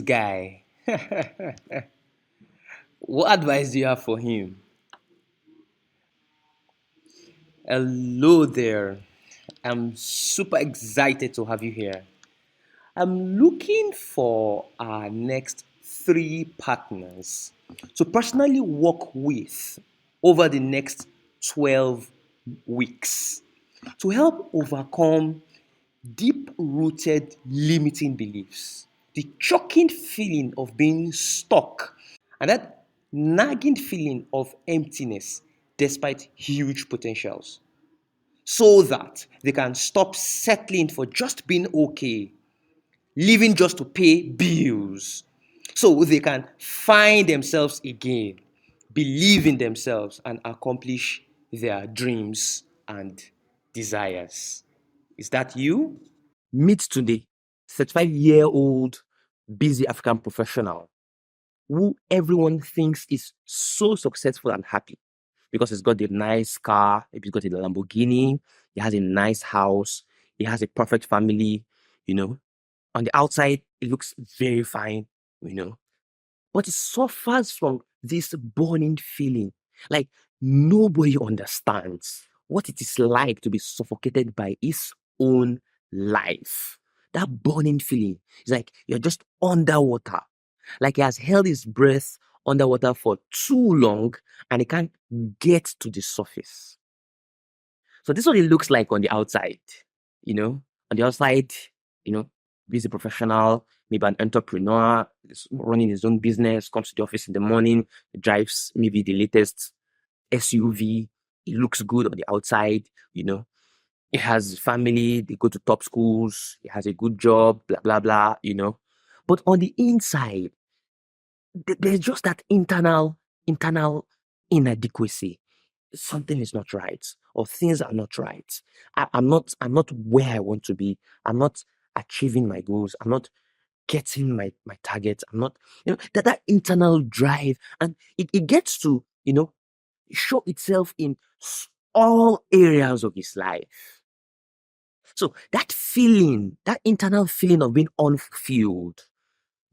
Guy. What advice do you have for him? Hello there. I'm super excited to have you here. I'm looking for our next three partners to personally work with over the next 12 weeks to help overcome deep rooted limiting beliefs, the choking feeling of being stuck, and that nagging feeling of emptiness despite huge potentials, so that they can stop settling for just being okay, living just to pay bills, so they can find themselves again, believe in themselves, and accomplish their dreams and desires. Is that you? Meet today, 35-year-old busy African professional who everyone thinks is so successful and happy because he's got a nice car, maybe he's got a Lamborghini, he has a nice house, he has a perfect family, you know. On the outside, it looks very fine, you know, but it suffers from this burning feeling. Like nobody understands what it is like to be suffocated by his own life. That burning feeling is like you're just underwater. Like he has held his breath underwater for too long and he can't get to the surface. So this is what it looks like on the outside, you know. On the outside, you know, busy professional, maybe an entrepreneur, is running his own business, comes to the office in the morning, drives maybe the latest SUV. It looks good on the outside, you know. He has family, they go to top schools, he has a good job, blah blah blah, you know. But on the inside, there's just that internal inadequacy. Something is not right, or things are not right. I'm not where I want to be. I'm not achieving my goals. I'm not getting my targets. I'm not, that internal drive, and it gets to, show itself in all areas of his life. So that feeling, that internal feeling of being unfulfilled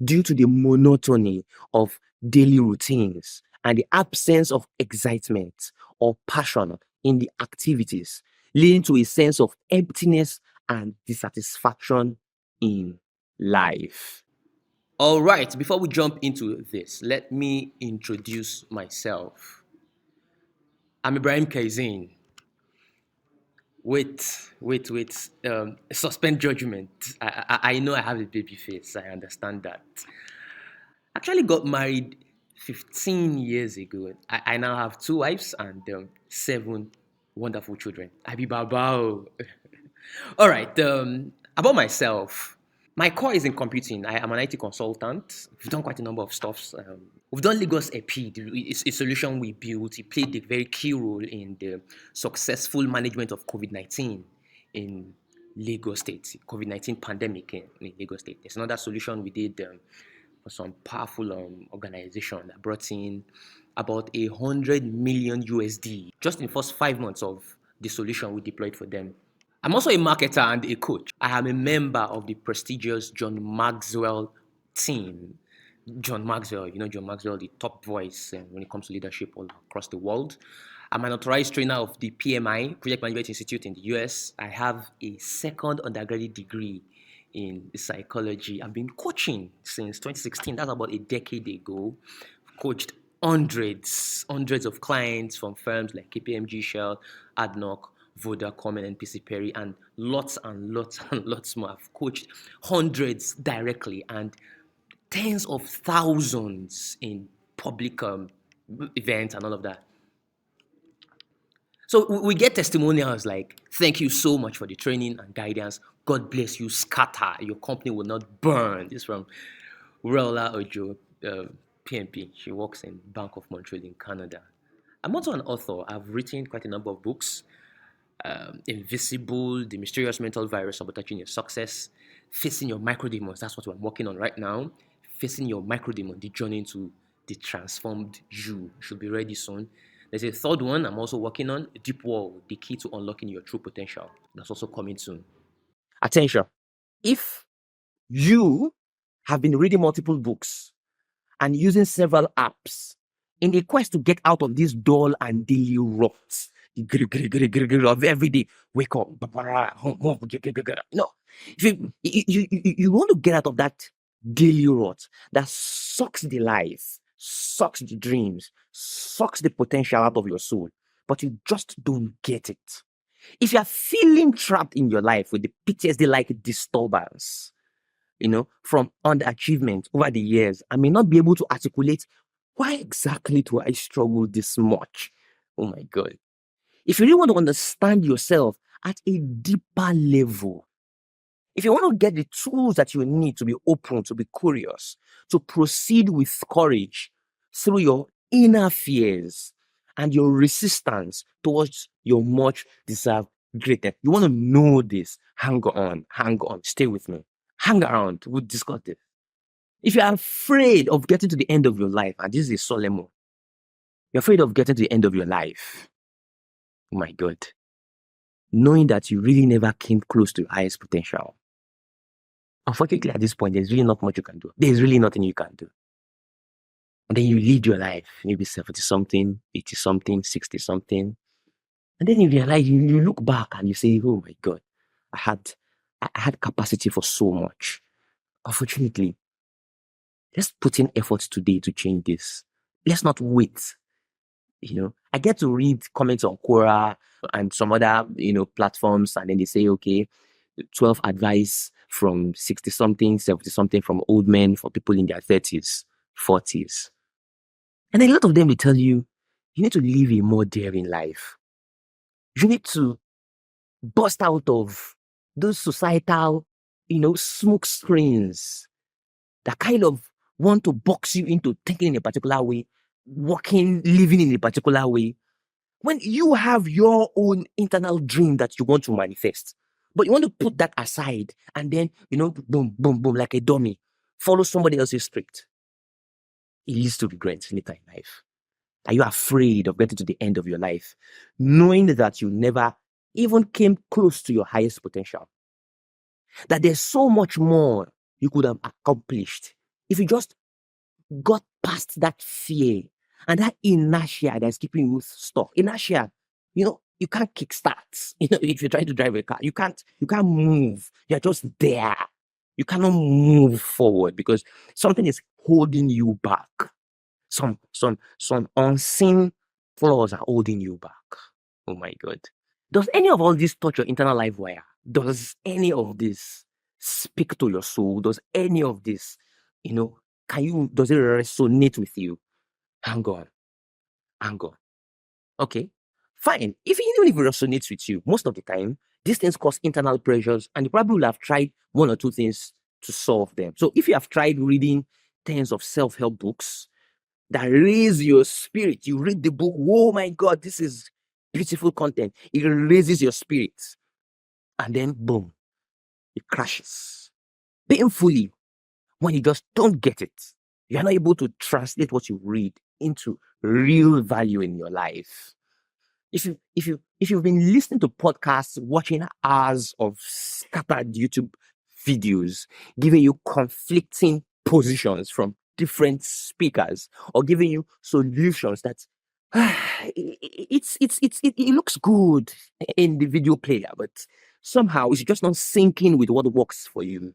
due to the monotony of daily routines and the absence of excitement or passion in the activities, leading to a sense of emptiness and dissatisfaction in life. All right, before we jump into this, let me introduce myself. I'm Ibrahim Kaizin. Wait. Suspend judgment. I know I have a baby face. I understand that. Actually got married 15 years ago. I now have two wives and seven wonderful children. Abi Babao. All right. About myself. My core is in computing. I am an IT consultant. We've done quite a number of stuffs. We've done Lagos EP, it's a solution we built. It played a very key role in the successful management of COVID-19 in Lagos State, COVID-19 pandemic in Lagos State. There's another solution we did for some powerful organization that brought in about 100 million USD just in the first 5 months of the solution we deployed for them. I'm also a marketer and a coach. I am a member of the prestigious John Maxwell team. John Maxwell, John Maxwell, the top voice when it comes to leadership all across the world. I'm an authorized trainer of the PMI, Project Management Institute in the US. I have a second undergraduate degree in psychology. I've been coaching since 2016. That's about a decade ago. Coached hundreds of clients from firms like KPMG, Shell, ADNOC, Vodacom, and NPC Perry, and lots and lots and lots more. I've coached hundreds directly and tens of thousands in public events and all of that. So we get testimonials like, thank you so much for the training and guidance. God bless you, scatter. Your company will not burn. This is from Rola Ojo, PMP. She works in Bank of Montreal in Canada. I'm also an author. I've written quite a number of books. Invisible, The Mysterious Mental Virus Sabotaging Your Success, Facing Your Microdemons. That's what I'm working on right now. Facing Your Microdemon, the journey to the transformed you. Should be ready soon. There's a third one I'm also working on, Deep Wall, the key to unlocking your true potential. That's also coming soon. Attention. If you have been reading multiple books and using several apps in the quest to get out of this dull and daily rot of every day. Wake up. No. If you want to get out of that daily rot that sucks the life, sucks the dreams, sucks the potential out of your soul, but you just don't get it. If you are feeling trapped in your life with the PTSD like disturbance, from underachievement over the years, I may not be able to articulate why exactly do I struggle this much. Oh my God. If you really want to understand yourself at a deeper level, if you want to get the tools that you need to be open, to be curious, to proceed with courage through your inner fears and your resistance towards your much deserved greatness, you want to know this, hang on, stay with me. Hang around, we'll discuss this. If you're afraid of getting to the end of your life, and this is a solemn one, you're afraid of getting to the end of your life, oh my God, knowing that you really never came close to your highest potential. Unfortunately, at this point, there's really not much you can do. There's really nothing you can do. And then you lead your life, maybe 70 something, 80 something, 60 something. And then you realize, you look back and you say, oh my God, I had capacity for so much. Unfortunately, let's put in effort today to change this. Let's not wait. I get to read comments on Quora and some other, platforms, and then they say, okay, 12 advice from 60 something, 70 something from old men for people in their 30s, 40s. And a lot of them will tell you, you need to live a more daring life. You need to bust out of those societal, smoke screens that kind of want to box you into thinking in a particular way, working, living in a particular way. When you have your own internal dream that you want to manifest, but you want to put that aside and then, boom, boom, boom, like a dummy, follow somebody else's script, it leads to regrets later in life. Are you afraid of getting to the end of your life, knowing that you never even came close to your highest potential? That there's so much more you could have accomplished if you just got past that fear and that inertia that's keeping you stuck. Inertia, you can't kickstart. If you're trying to drive a car, you can't move. You're just there. You cannot move forward because something is holding you back. Some unseen flaws are holding you back. Oh my God. Does any of all this touch your internal life wire? Does any of this speak to your soul? Does any of this, does it resonate with you? Hang on. Okay, fine. Even if it resonates with you, most of the time, these things cause internal pressures, and you probably will have tried one or two things to solve them. So if you have tried reading tens of self-help books that raise your spirit, you read the book, oh my God, this is beautiful content. It raises your spirit. And then boom, it crashes. Painfully, when you just don't get it, you're not able to translate what you read into real value in your life. If you've been listening to podcasts, watching hours of scattered YouTube videos, giving you conflicting positions from different speakers, or giving you solutions that it looks good in the video player, but somehow it's just not syncing with what works for you.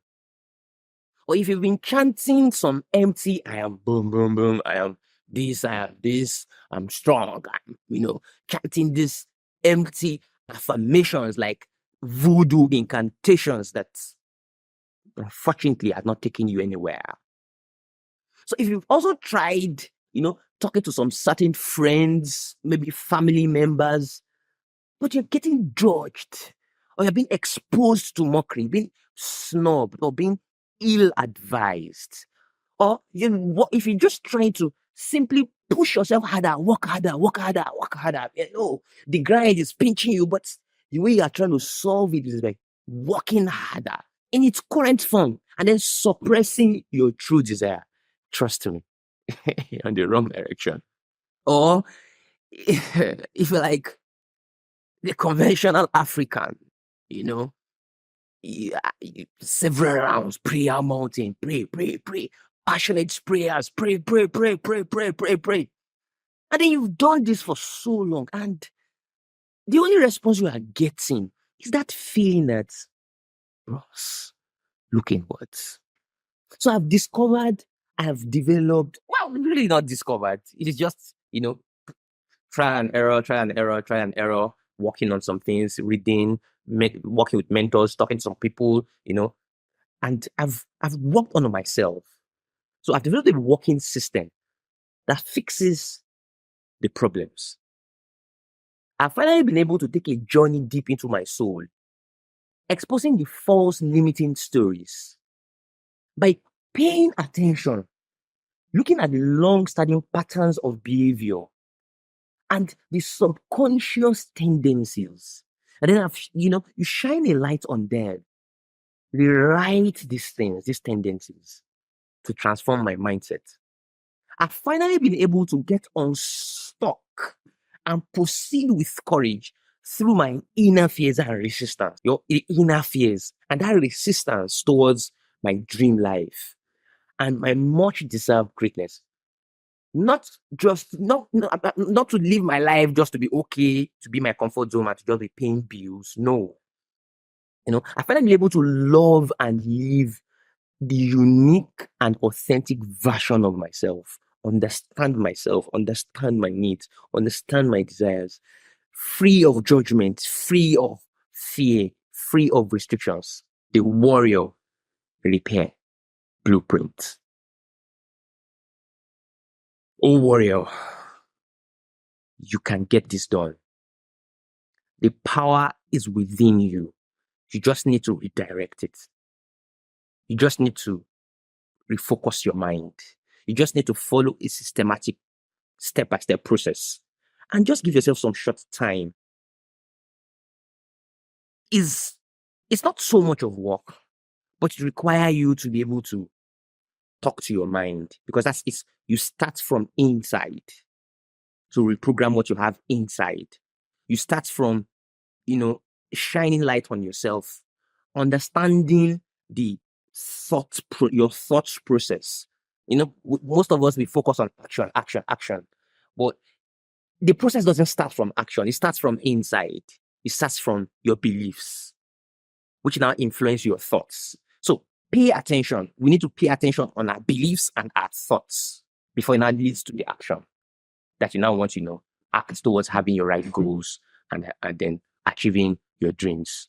Or if you've been chanting some empty, I am boom, boom, boom, I am this, I'm strong, chanting this empty affirmations like voodoo incantations that unfortunately are not taking you anywhere. So if you've also tried, talking to some certain friends, maybe family members, but you're getting judged, or you're being exposed to mockery, being snubbed, or being ill-advised, or if you're just trying to simply push yourself harder, work harder, the grind is pinching you, but the way you are trying to solve it is by working harder in its current form and then suppressing your true desire. Trust me, you're in the wrong direction. Or if you're like the conventional African, several rounds, prayer mountain, pray, passionate prayers, pray. And then you've done this for so long, and the only response you are getting is that feeling that, bros, look inwards. So I've developed, well, really not discovered. It is just, try and error, working on some things, reading, working with mentors, talking to some people, and I've worked on myself. So I've developed a working system that fixes the problems. I've finally been able to take a journey deep into my soul, exposing the false limiting stories by paying attention, looking at the long-standing patterns of behavior and the subconscious tendencies. And then you shine a light on them, rewrite these things, these tendencies to transform my mindset. I've finally been able to get unstuck and proceed with courage through my inner fears and resistance, your inner fears, and that resistance towards my dream life and my much deserved greatness. Not to live my life just to be okay, to be my comfort zone and to just be paying bills. No. I finally been able to love and live the unique and authentic version of myself, understand my needs, understand my desires, free of judgment, free of fear, free of restrictions. The warrior repair blueprint. Oh, warrior, you can get this done. The power is within you. You just need to redirect it. You just need to refocus your mind. You just need to follow a systematic step-by-step process and just give yourself some short time. It's not so much of work, but it requires you to be able to talk to your mind, because you start from inside to reprogram what you have inside. You start from, shining light on yourself, understanding your thoughts process. Most of us, we focus on action, but the process doesn't start from action. It starts from inside. It starts from your beliefs, which now influence your thoughts. So pay attention. We need to pay attention on our beliefs and our thoughts before it now leads to the action that you now want to, act towards having your right goals and then achieving your dreams.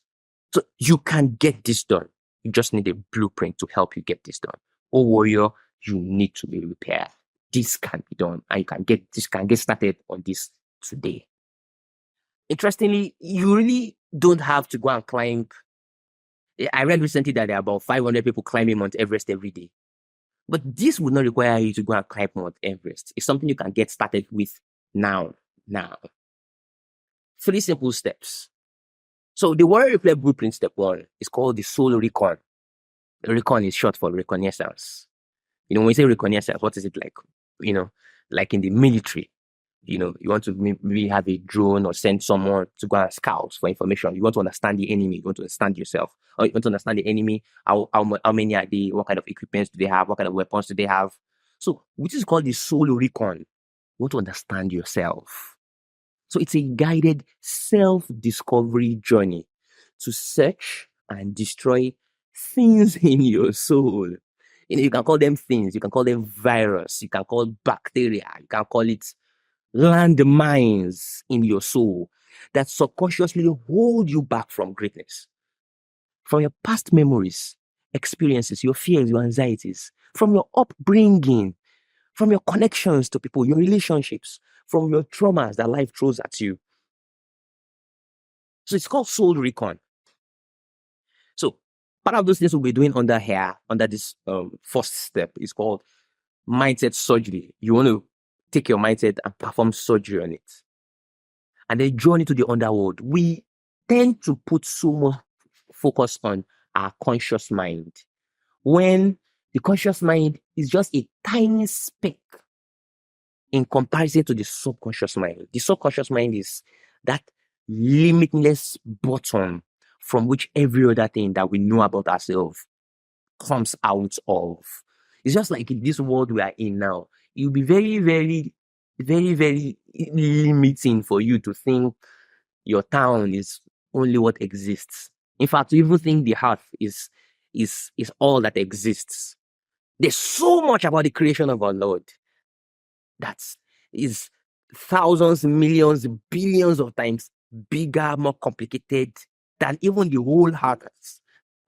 So you can get this done. You just need a blueprint to help you get this done. Oh, warrior, you need to be repaired. This can be done, and you can get started on this today. Interestingly, you really don't have to go and climb. I read recently that there are about 500 people climbing Mount Everest every day. But this would not require you to go and climb Mount Everest. It's something you can get started with now. 3 simple steps. So the warrior repair blueprint step 1 is called the soul recon. Recon is short for reconnaissance. When you say reconnaissance, what is it like? Like in the military, you want to maybe have a drone or send someone to go and scout for information. You want to understand the enemy. You want to understand yourself. Or you want to understand the enemy. How many are they? What kind of equipment do they have? What kind of weapons do they have? So, which is called the soul recon. You want to understand yourself. So it's a guided self-discovery journey to search and destroy things in your soul. You can call them things. You can call them virus. You can call it bacteria. You can call it landmines in your soul that subconsciously hold you back from greatness. From your past memories, experiences, your fears, your anxieties, from your upbringing, from your connections to people, your relationships, from your traumas that life throws at you. So it's called soul recon. So part of those things we'll be doing under this first step is called mindset surgery. You want to take your mindset and perform surgery on it. And then journey to the underworld. We tend to put so much focus on our conscious mind, when the conscious mind is just a tiny speck in comparison to the subconscious mind. The subconscious mind is that limitless button from which every other thing that we know about ourselves comes out of. It's just like in this world we are in now. It will be very, very, very, very limiting for you to think your town is only what exists. In fact, to even think the earth is all that exists. There's so much about the creation of our Lord that is thousands, millions, billions of times bigger, more complicated than even the whole earth,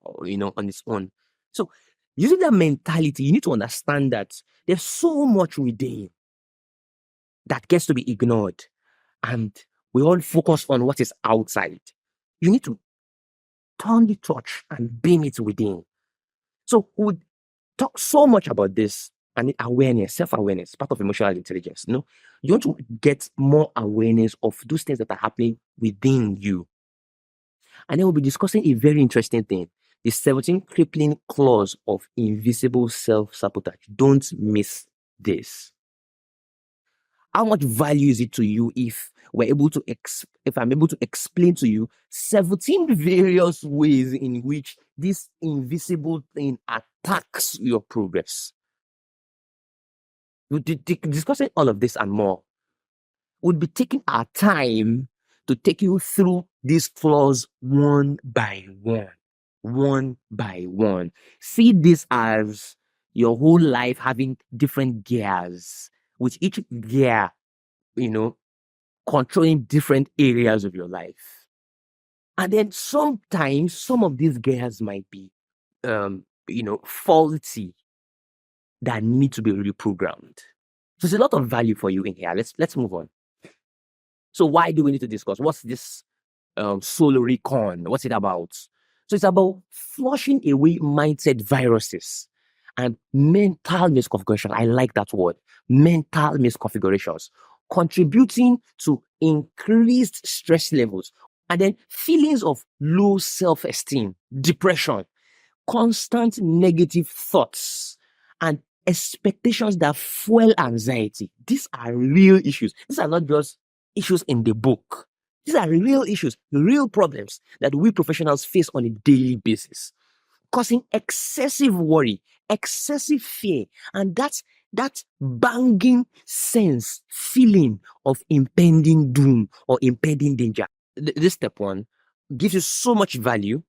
on its own. So, using that mentality, you need to understand that there's so much within that gets to be ignored, and we all focus on what is outside. You need to turn the torch and beam it within. So, we talk so much about this and awareness, self-awareness, part of emotional intelligence. You want to get more awareness of those things that are happening within you. And then we'll be discussing a very interesting thing, the 17 crippling clause of invisible self-sabotage. Don't miss this. How much value is it to you if I'm able to explain to you 17 various ways in which this invisible thing attacks your progress? We'll discussing all of this and more. We'll be taking our time to take you through these flaws one by one. One by one. See this as your whole life having different gears, with each gear, controlling different areas of your life. And then sometimes some of these gears might be, faulty, that need to be reprogrammed. So there's a lot of value for you in here. Let's move on. So why do we need to discuss? What's this soul recon? What's it about? So it's about flushing away mindset viruses and mental misconfiguration. I like that word. Mental misconfigurations, contributing to increased stress levels and then feelings of low self-esteem, depression, constant negative thoughts, and expectations that fuel anxiety. These are real issues. These are not just issues in the book. These are real issues, real problems that we professionals face on a daily basis, causing excessive worry, excessive fear, and that banging sense, feeling of impending doom or impending danger. This step one gives you so much value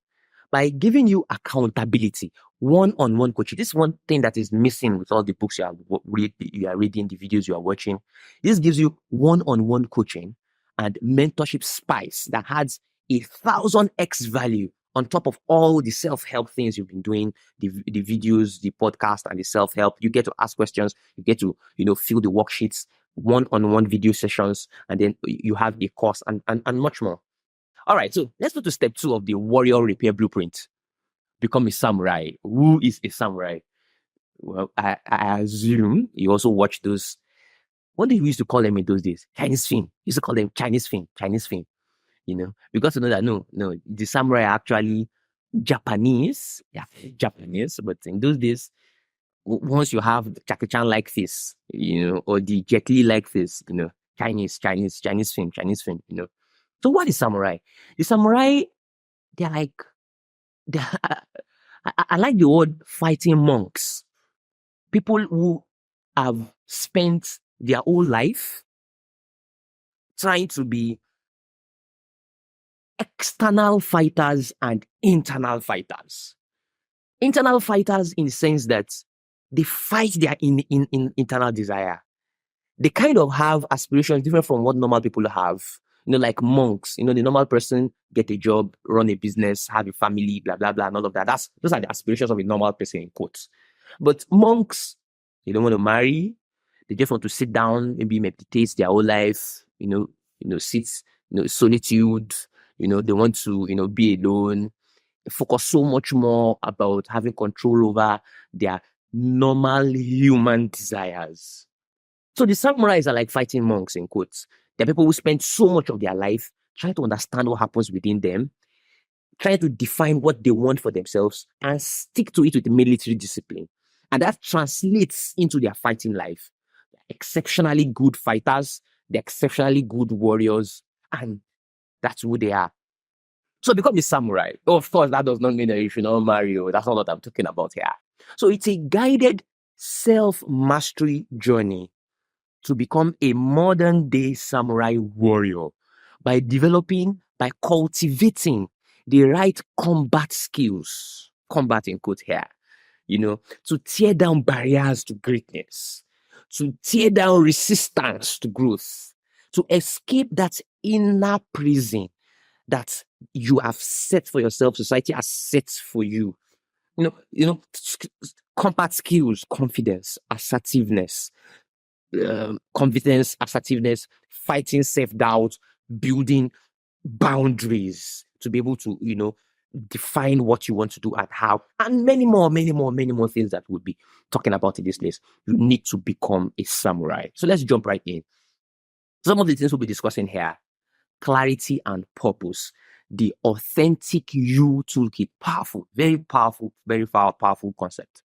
by giving you accountability, one-on-one coaching. This is one thing that is missing with all the books you are reading, the videos you are watching. This gives you one-on-one coaching and mentorship spice that adds 1,000x value on top of all the self-help things you've been doing, the videos, the podcast, and the self-help. You get to ask questions, you get to, fill the worksheets, one-on-one video sessions, and then you have a course and much more. All right, so let's go to step 2 of the warrior repair blueprint. Become a samurai. Who is a samurai? Well, I assume you also watch those. What did we used to call them in those days? Chinese film. We used to call them Chinese film. Because you know that no, the samurai are actually Japanese. Yeah, Japanese. But in those days, once you have the Jackie Chan like face, or the Jet Li like face, Chinese film. So what is samurai? The samurai, they're like, I like the word fighting monks. People who have spent their whole life trying to be external fighters and internal fighters. Internal fighters in the sense that they fight their internal desire. They kind of have aspirations different from what normal people have. Like monks, the normal person get a job, run a business, have a family, blah, blah, blah, and all of that. Those are the aspirations of a normal person in quotes. But monks, they don't want to marry. They just want to sit down, maybe meditate their whole life, sit, solitude, they want to, be alone, focus so much more about having control over their normal human desires. So the samurais are like fighting monks in quotes. They're people who spend so much of their life trying to understand what happens within them, trying to define what they want for themselves and stick to it with military discipline. And that translates into their fighting life. They're exceptionally good fighters, they're exceptionally good warriors, and that's who they are. So become a samurai. Of course, that does not mean that you should not marry. That's not what I'm talking about here. So it's a guided self-mastery journey to become a modern day samurai warrior by cultivating the right combat skills, combat in quote here, to tear down barriers to greatness, to tear down resistance to growth, to escape that inner prison that you have set for yourself, society has set for you. Combat skills, confidence, assertiveness, fighting self-doubt, building boundaries to be able to, define what you want to do and how, and many more, many more, many more things that we'll be talking about in this place. You need to become a samurai. So let's jump right in. Some of the things we'll be discussing here: clarity and purpose, the authentic you toolkit. Powerful, very powerful concept.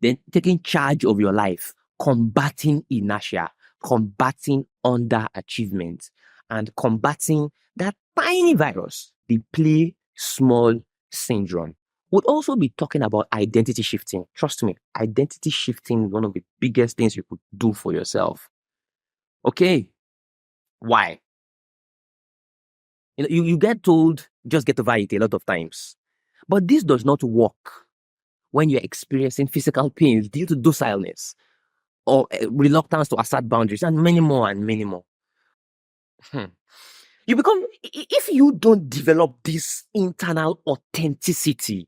Then taking charge of your life, combating inertia, combating underachievement, and combating that tiny virus, the play small syndrome. We'll also be talking about identity shifting. Trust me, identity shifting is one of the biggest things you could do for yourself. Okay, why? You get told, just get over it a lot of times. But this does not work when you're experiencing physical pains due to docileness or reluctance to assert boundaries, and many more and many more. If you don't develop this internal authenticity,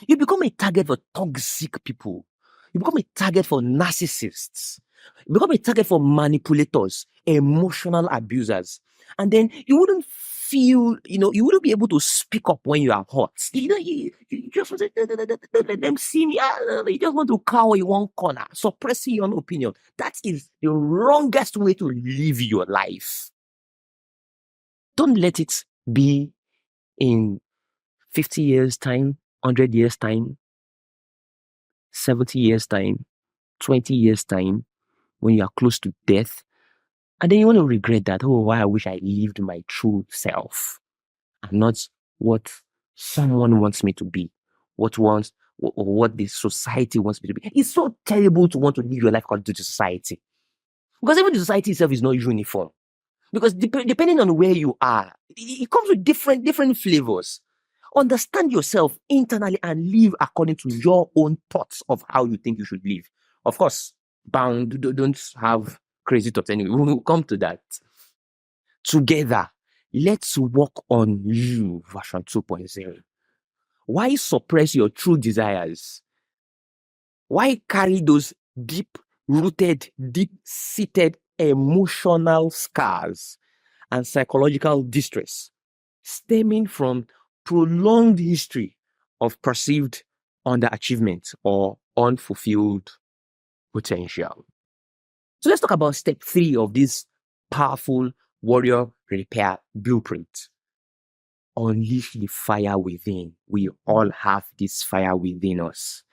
you become a target for toxic people. You become a target for narcissists. You become a target for manipulators, emotional abusers. And then you wouldn't feel, you wouldn't be able to speak up when you are hot. You just want to let them see me. You just want to cower in one corner, suppressing your own opinion. That is the wrongest way to live your life. Don't let it be in 50 years' time, 100 years' time, 70 years' time, 20 years' time, when you are close to death. And then you want to regret that. Oh, why I wish I lived my true self and not what someone wants me to be, what the society wants me to be. It's so terrible to want to live your life according to society. Because even the society itself is not uniform. Because depending on where you are, it comes with different flavors. Understand yourself internally and live according to your own thoughts of how you think you should live. Of course, don't have crazy thoughts anyway. We'll come to that. Together, let's work on you, version 2.0. Why suppress your true desires? Why carry those deep-rooted, deep-seated emotional scars and psychological distress stemming from prolonged history of perceived underachievement or unfulfilled potential? So let's talk about step 3 of this powerful warrior repair blueprint. Unleash the fire within. We all have this fire within us.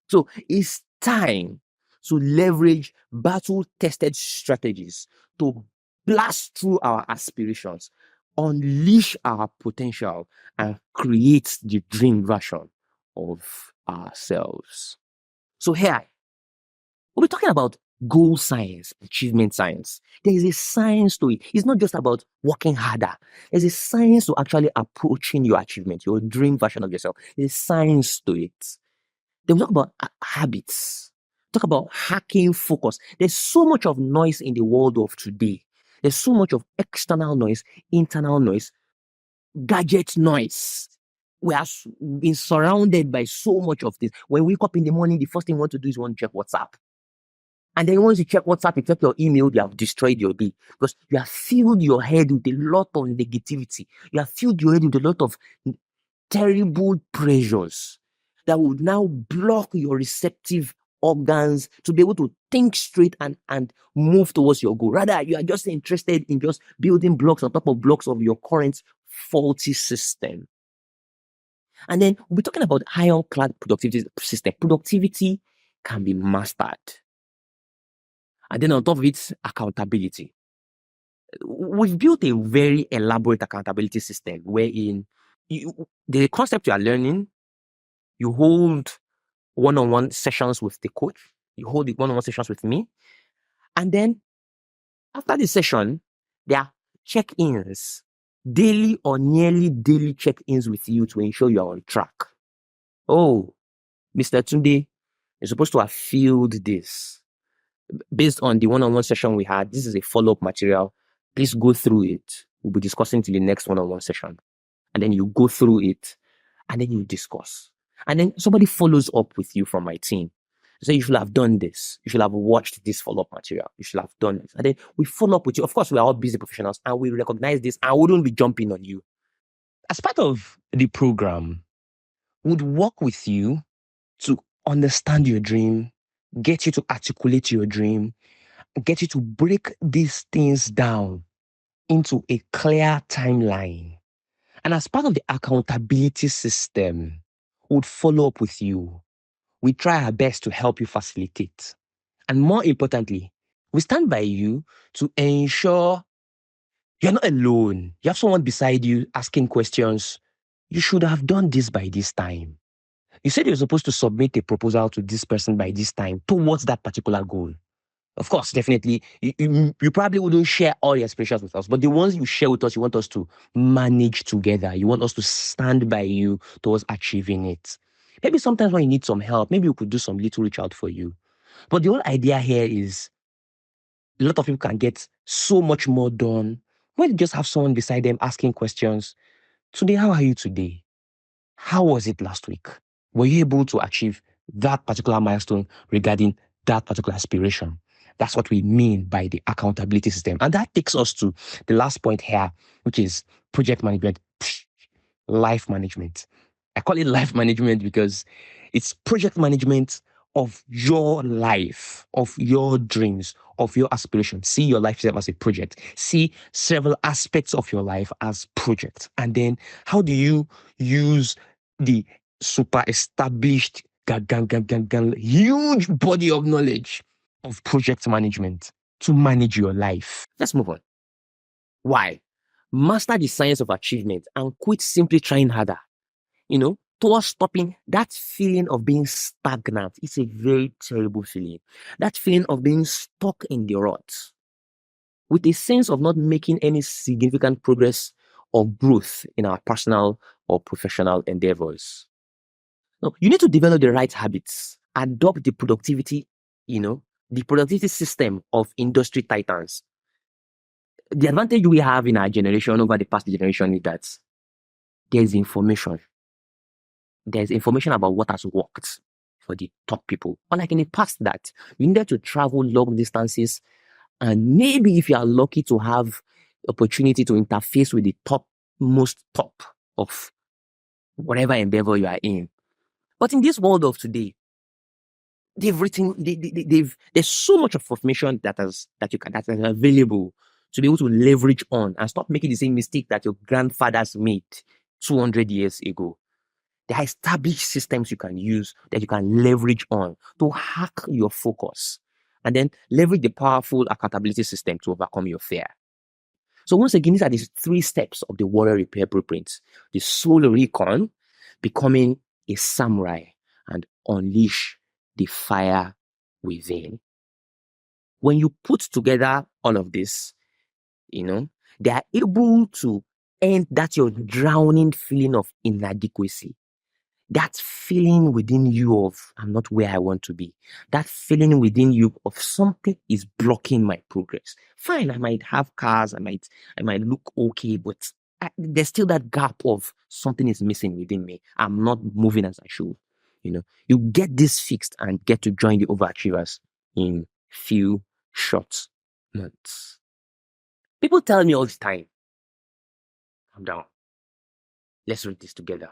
So it's time to leverage battle-tested strategies to blast through our aspirations, unleash our potential, and create the dream version of ourselves. So here, we'll be talking about goal science, achievement science. There is a science to it. It's not just about working harder. There's a science to actually approaching your achievement, your dream version of yourself. There's a science to it. Then we talk about habits. Talk about hacking focus. There's so much of noise in the world of today. There's so much of external noise, internal noise, gadget noise. We have been surrounded by so much of this. When we wake up in the morning, the first thing we want to do is want to check WhatsApp. And then once you check WhatsApp, you check your email, you have destroyed your day because you have filled your head with a lot of negativity. You have filled your head with a lot of terrible pressures that would now block your receptive organs to be able to think straight and move towards your goal. Rather, you are just interested in just building blocks on top of blocks of your current faulty system. And then we'll be talking about ironclad productivity system. Productivity can be mastered. And then on top of it, accountability. We've built a very elaborate accountability system wherein the concept you are learning, you hold one-on-one sessions with the coach, you hold the one-on-one sessions with me, and then after the session, there are check-ins, daily or nearly daily check-ins with you to ensure you are on track. Oh, Mr. Tunde, you're supposed to have filled this. Based on the one-on-one session we had, this is a follow-up material. Please go through it. We'll be discussing to the next one-on-one session. And then you go through it, and then you discuss. And then somebody follows up with you from my team. Say, you should have done this. You should have watched this follow-up material. You should have done this. And then we follow up with you. Of course, we are all busy professionals, and we recognize this, and we wouldn't be jumping on you. As part of the program, we'd work with you to understand your dream, get you to articulate your dream, get you to break these things down into a clear timeline. And as part of the accountability system, we'd follow up with you. We try our best to help you facilitate. And more importantly, we stand by you to ensure you're not alone. You have someone beside you asking questions. You should have done this by this time. You said you're supposed to submit a proposal to this person by this time towards that particular goal. Of course, definitely, you probably wouldn't share all your aspirations with us, but the ones you share with us, you want us to manage together. You want us to stand by you towards achieving it. Maybe sometimes when you need some help, maybe we could do some little reach out for you. But the whole idea here is a lot of people can get so much more done when you just have someone beside them asking questions. Today, how are you today? How was it last week? Were you able to achieve that particular milestone regarding that particular aspiration? That's what we mean by the accountability system. And that takes us to the last point here, which is project management, life management. I call it life management because it's project management of your life, of your dreams, of your aspirations. See your life as a project. See several aspects of your life as projects. And then how do you use the super established, huge body of knowledge of project management to manage your life? Let's move on. Why? Master the science of achievement and quit simply trying harder. Towards stopping that feeling of being stagnant. It's a very terrible feeling. That feeling of being stuck in the rut with a sense of not making any significant progress or growth in our personal or professional endeavors. No, you need to develop the right habits, adopt the productivity system of industry titans. The advantage we have in our generation over the past generation is that there's information. There's information about what has worked for the top people. Unlike in the past that you needed to travel long distances, and maybe if you are lucky to have opportunity to interface with the most top of whatever endeavor you are in. But in this world of today, they've written, there's so much of information that is available to be able to leverage on and stop making the same mistake that your grandfathers made 200 years ago. There are established systems you can use that you can leverage on to hack your focus and then leverage the powerful accountability system to overcome your fear. So once again, these are the 3 steps of the warrior repair blueprint. The soul recon, becoming a samurai, and unleash the fire within. When you put together all of this, they are able to end that your drowning feeling of inadequacy. That feeling within you of, I'm not where I want to be. That feeling within you of something is blocking my progress. Fine, I might have cars, I might look okay, but there's still that gap of something is missing within me. I'm not moving as I should. You get this fixed and get to join the overachievers in few short months. People tell me all the time, calm down. Let's read this together.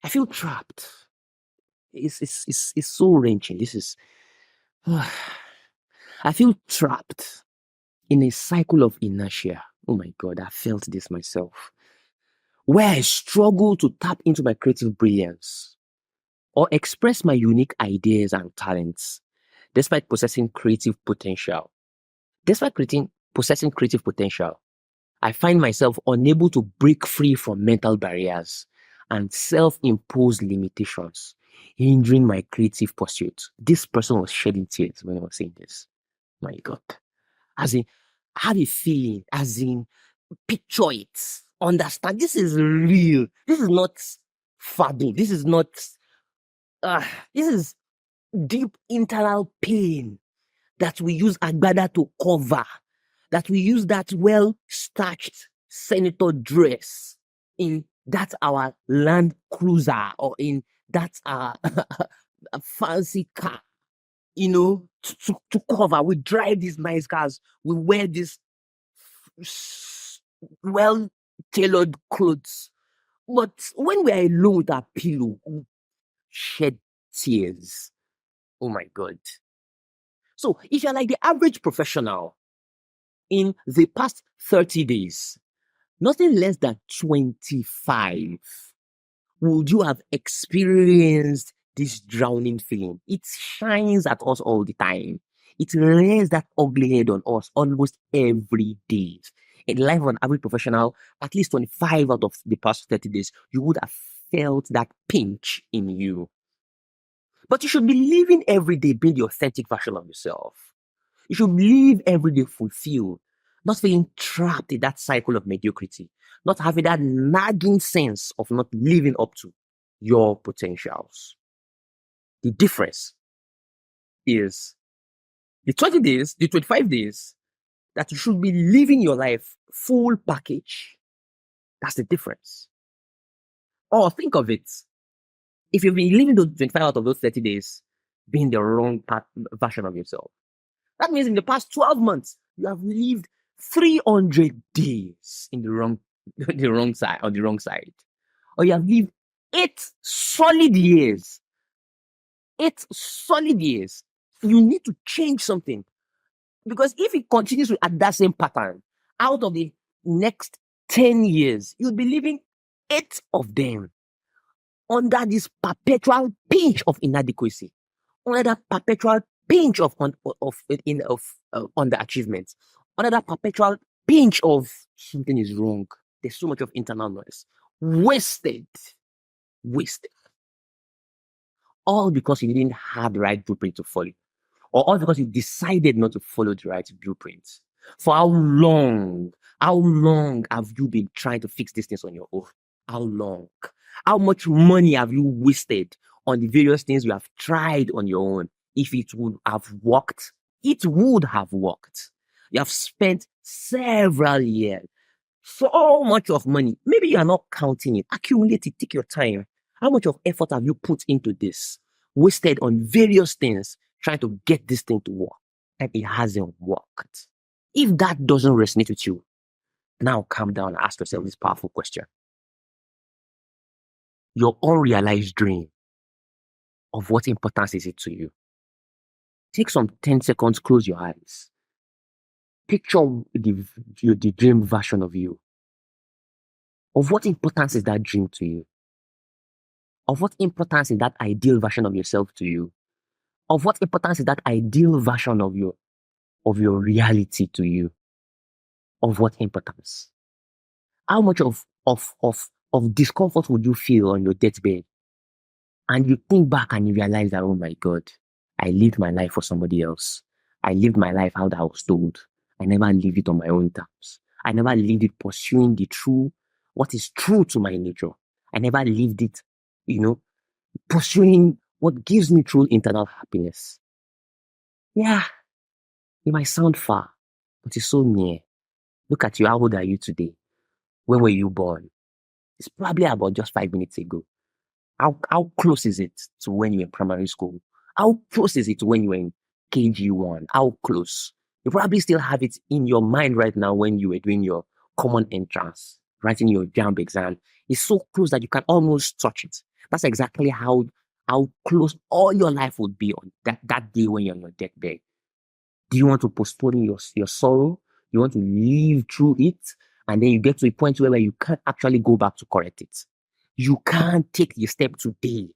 I feel trapped. It's so wrenching. This is I feel trapped in a cycle of inertia. Oh my God, I felt this myself. Where I struggle to tap into my creative brilliance or express my unique ideas and talents despite possessing creative potential. Despite possessing creative potential, I find myself unable to break free from mental barriers and self-imposed limitations, hindering my creative pursuit. This person was shedding tears when I was saying this. My God. As in, have a feeling, as in, picture it, understand. This is real. This is not fable. This is not, this is deep internal pain that we use agbada to cover, that we use that well-starched senator dress in that our Land Cruiser or in that a fancy car, to cover. We drive these nice cars. We wear these well-tailored clothes. But when we are alone with our pillow, we shed tears. Oh my God. So if you're like the average professional in the past 30 days, nothing less than 25, would you have experienced this drowning feeling? It shines at us all the time. It rears that ugly head on us almost every day. In life of an average professional, at least 25 out of the past 30 days, you would have felt that pinch in you. But you should be living every day being the authentic version of yourself. You should live every day fulfilled, not feeling trapped in that cycle of mediocrity, not having that nagging sense of not living up to your potentials. The difference is the 20 days, the 25 days that you should be living your life full package. That's the difference. Or think of it. If you've been living those 25 out of those 30 days being the wrong version of yourself, that means in the past 12 months, you have lived 300 days in the wrong side, on the wrong side. Or you have lived 8 solid years. 8 solid years. You need to change something. Because if it continues at that same pattern, out of the next 10 years, you'll be living 8 of them under this perpetual pinch of inadequacy, under that perpetual pinch of underachievement, under that perpetual pinch of something is wrong. There's so much of internal noise. Wasted. All because you didn't have the right blueprint to follow, or all because you decided not to follow the right blueprint. For how long? How long have you been trying to fix these things on your own? How long? How much money have you wasted on the various things you have tried on your own? If it would have worked, it would have worked. You have spent several years, so much of money. Maybe you are not counting it. Accumulate it. Take your time. How much of effort have you put into this? Wasted on various things, trying to get this thing to work, and it hasn't worked. If that doesn't resonate with you, now calm down and ask yourself this powerful question. Your unrealized dream, of what importance is it to you? Take some 10 seconds, close your eyes. Picture the dream version of you. Of what importance is that dream to you? Of what importance is that ideal version of yourself to you? Of what importance is that ideal version of your reality to you? Of what importance? How much of discomfort would you feel on your deathbed? And you think back and you realize that, oh my God, I lived my life for somebody else. I lived my life how I was told. I never lived it on my own terms. I never lived it pursuing what is true to my nature. I never lived it, pursuing what gives me true internal happiness. Yeah, it might sound far, but it's so near. Look at you. How old are you today? When were you born? It's probably about just 5 minutes ago. How close is it to when you were in primary school? How close is it to when you were in KG1? How close? You probably still have it in your mind right now when you were doing your common entrance, writing your JAMB exam. It's so close that you can almost touch it. That's exactly how close all your life would be on that day when you're on your deathbed. Do you want to postpone your sorrow? You want to live through it? And then you get to a point where you can't actually go back to correct it. You can't take the step today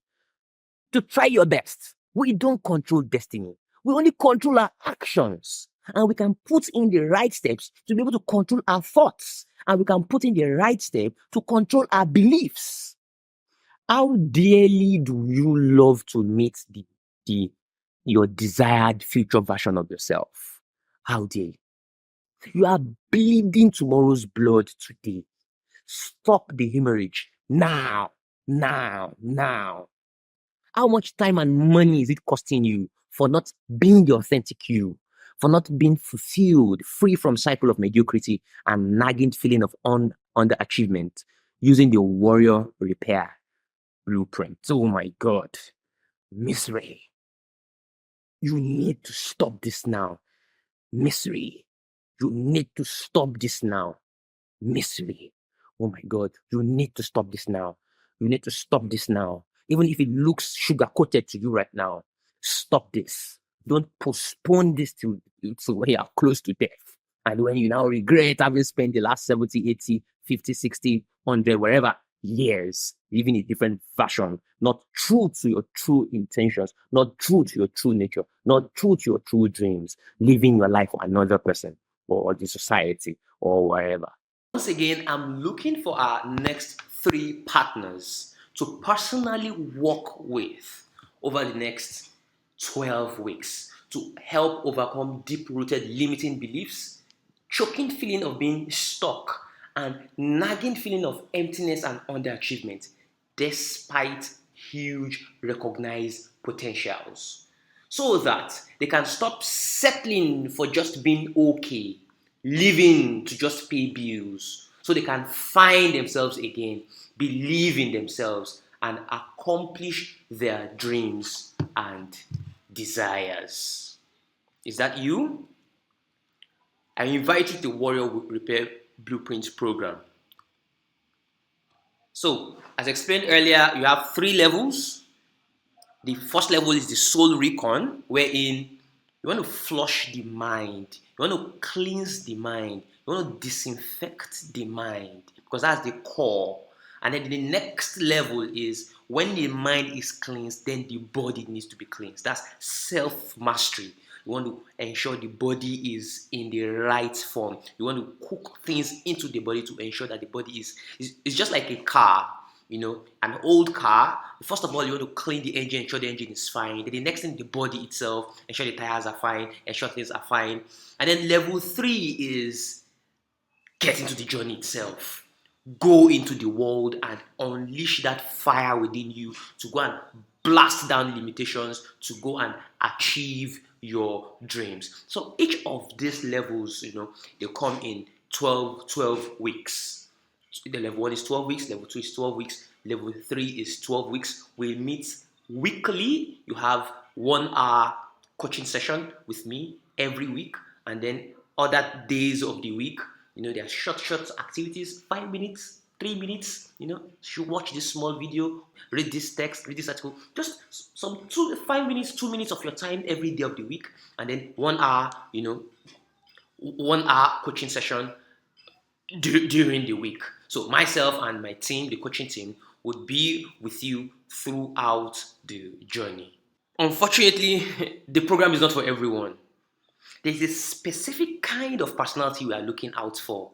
to try your best. We don't control destiny. We only control our actions. And we can put in the right steps to be able to control our thoughts. And we can put in the right step to control our beliefs. How dearly do you love to meet your desired future version of yourself? How dearly? You are bleeding tomorrow's blood today. Stop the hemorrhage now, now, now. How much time and money is it costing you for not being the authentic you, for not being fulfilled, free from cycle of mediocrity and nagging feeling of underachievement, using the warrior repair blueprint? Oh my God, misery. You need to stop this now. Misery. You need to stop this now. Misery. Oh my God, you need to stop this now. You need to stop this now. Even if it looks sugar coated to you right now, stop this. Don't postpone this till when you are close to death. And when you now regret having spent the last 70, 80, 50, 60, 100, wherever years living a different version, not true to your true intentions, not true to your true nature, not true to your true dreams, living your life for another person or the society or wherever. Once again, I'm looking for our next 3 partners to personally work with over the next 12 weeks to help overcome deep rooted limiting beliefs, choking feeling of being stuck, and nagging feeling of emptiness and underachievement despite huge recognized potentials, so that they can stop settling for just being okay, living to just pay bills, so they can find themselves again, believe in themselves, and accomplish their dreams and desires. Is that you? I invite you to Warrior Repair Blueprints program. So, as explained earlier, you have 3 levels. The first level is the soul recon, wherein you want to flush the mind, you want to cleanse the mind, you want to disinfect the mind, because that's the core. And then the next level is when the mind is cleansed, then the body needs to be cleansed. That's self mastery. You want to ensure the body is in the right form. You want to cook things into the body to ensure that the body is just like a car. An old car. First of all, you want to clean the engine, ensure the engine is fine. Then the next thing, the body itself, ensure the tires are fine, ensure things are fine. And then level 3 is get into the journey itself. Go into the world and unleash that fire within you to go and blast down limitations, to go and achieve your dreams. So each of these levels, they come in 12 weeks. The level 1 is 12 weeks, level 2 is 12 weeks, level 3 is 12 weeks. We meet weekly. You have 1 hour coaching session with me every week, and then other days of the week, there are short activities, 5 minutes, 3 minutes. You should watch this small video, read this text, read this article, just some 5 minutes, 2 minutes of your time every day of the week, and then 1 hour, 1 hour coaching session during the week. So myself and my team, the coaching team, would be with you throughout the journey. Unfortunately, the program is not for everyone. There's a specific kind of personality we are looking out for.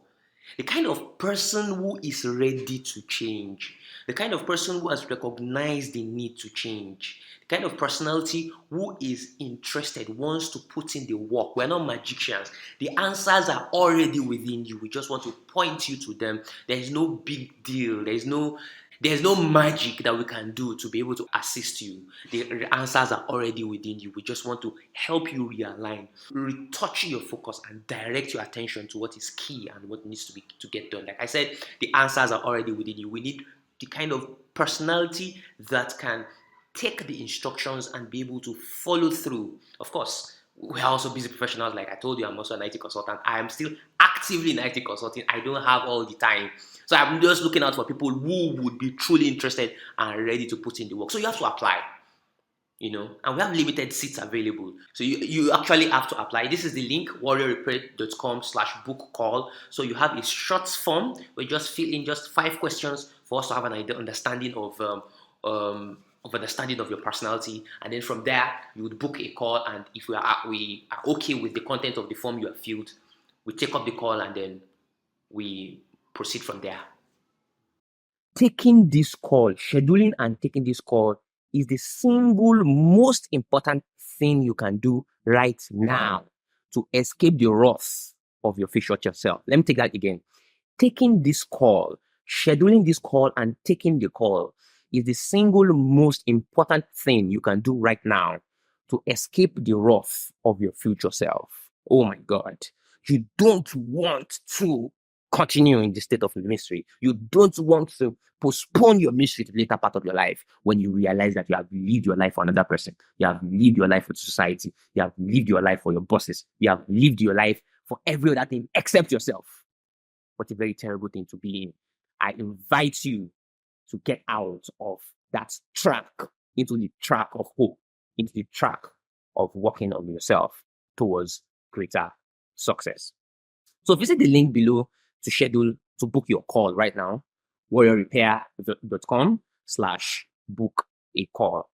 The kind of person who is ready to change. The kind of person who has recognized the need to change. The kind of personality who is interested, wants to put in the work. We're not magicians. The answers are already within you. We just want to point you to them. There is no big deal. There's no magic that we can do to be able to assist you. The answers are already within you. We just want to help you realign, retouch your focus, and direct your attention to what is key and what needs to get done. Like I said, the answers are already within you. We need the kind of personality that can take the instructions and be able to follow through. Of course, we are also busy professionals. Like I told you, I'm also an IT consultant. I am still actively in IT consulting. I don't have all the time. So I'm just looking out for people who would be truly interested and ready to put in the work. So you have to apply, and we have limited seats available. So you actually have to apply. This is the link, warriorrepair.com/book call. So you have a short form where you just fill in just 5 questions for us to have an understanding of of understanding of your personality, and then from there you would book a call. And if we are okay with the content of the form you have filled, we take up the call and then we proceed from there. Taking this call, scheduling and taking this call is the single most important thing you can do right now to escape the wrath of your future self. Let me take that again. Taking this call, scheduling this call, and taking the call is the single most important thing you can do right now to escape the wrath of your future self. Oh my God. You don't want to continue in the state of mystery. You don't want to postpone your mystery to the later part of your life when you realize that you have lived your life for another person. You have lived your life for society. You have lived your life for your bosses. You have lived your life for every other thing except yourself. What a very terrible thing to be in. I invite you to get out of that track into the track of hope, into the track of working on yourself towards greater success. So visit the link below to schedule to book your call right now, warriorrepair.com/book a call.